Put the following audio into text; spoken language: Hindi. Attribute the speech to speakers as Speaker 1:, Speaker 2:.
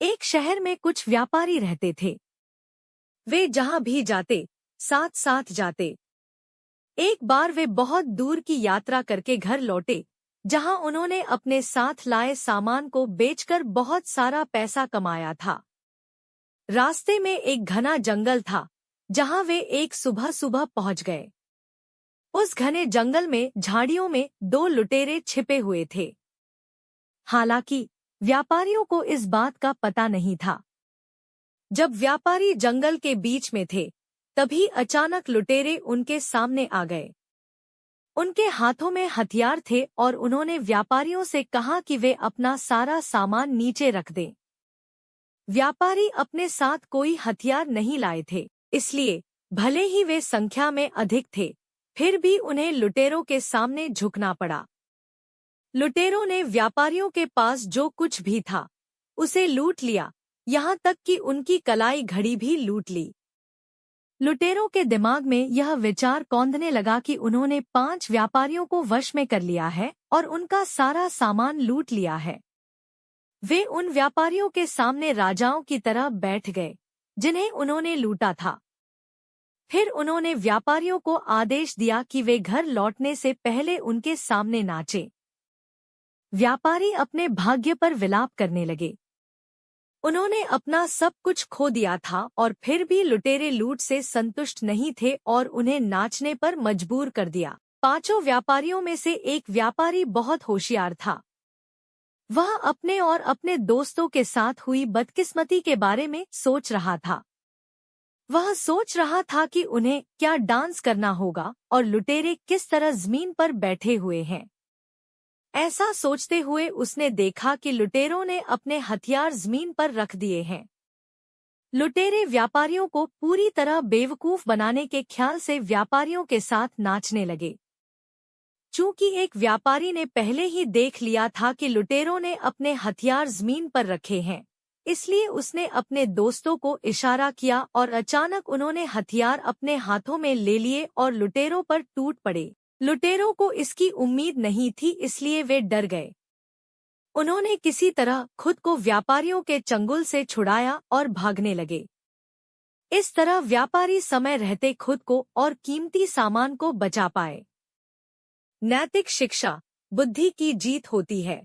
Speaker 1: एक शहर में कुछ व्यापारी रहते थे। वे जहां भी जाते साथ साथ जाते। एक बार वे बहुत दूर की यात्रा करके घर लौटे, जहां उन्होंने अपने साथ लाए सामान को बेचकर बहुत सारा पैसा कमाया था। रास्ते में एक घना जंगल था, जहां वे एक सुबह सुबह पहुंच गए। उस घने जंगल में झाड़ियों में दो लुटेरे छिपे हुए थे। हालांकि व्यापारियों को इस बात का पता नहीं था। जब व्यापारी जंगल के बीच में थे, तभी अचानक लुटेरे उनके सामने आ गए। उनके हाथों में हथियार थे और उन्होंने व्यापारियों से कहा कि वे अपना सारा सामान नीचे रख दें। व्यापारी अपने साथ कोई हथियार नहीं लाए थे, इसलिए भले ही वे संख्या में अधिक थे, फिर भी उन्हें लुटेरों के सामने झुकना पड़ा। लुटेरों ने व्यापारियों के पास जो कुछ भी था, उसे लूट लिया, यहाँ तक कि उनकी कलाई घड़ी भी लूट ली। लुटेरों के दिमाग में यह विचार कौंधने लगा कि उन्होंने 5 व्यापारियों को वश में कर लिया है और उनका सारा सामान लूट लिया है। वे उन व्यापारियों के सामने राजाओं की तरह बैठ गए, जिन्हें उन्होंने लूटा था। फिर उन्होंने व्यापारियों को आदेश दिया कि वे घर लौटने से पहले उनके सामने नाचें। व्यापारी अपने भाग्य पर विलाप करने लगे। उन्होंने अपना सब कुछ खो दिया था और फिर भी लुटेरे लूट से संतुष्ट नहीं थे और उन्हें नाचने पर मजबूर कर दिया। 5 व्यापारियों में से एक व्यापारी बहुत होशियार था। वह अपने और अपने दोस्तों के साथ हुई बदकिस्मती के बारे में सोच रहा था। वह सोच रहा था कि उन्हें क्या डांस करना होगा और लुटेरे किस तरह जमीन पर बैठे हुए हैं। ऐसा सोचते हुए उसने देखा कि लुटेरों ने अपने हथियार जमीन पर रख दिए हैं। लुटेरे व्यापारियों को पूरी तरह बेवकूफ बनाने के ख्याल से व्यापारियों के साथ नाचने लगे। चूंकि एक व्यापारी ने पहले ही देख लिया था कि लुटेरों ने अपने हथियार जमीन पर रखे हैं, इसलिए उसने अपने दोस्तों को इशारा किया और अचानक उन्होंने हथियार अपने हाथों में ले लिए और लुटेरों पर टूट पड़े। लुटेरों को इसकी उम्मीद नहीं थी, इसलिए वे डर गए। उन्होंने किसी तरह खुद को व्यापारियों के चंगुल से छुड़ाया और भागने लगे। इस तरह व्यापारी समय रहते खुद को और कीमती सामान को बचा पाए। नैतिक शिक्षा: बुद्धि की जीत होती है।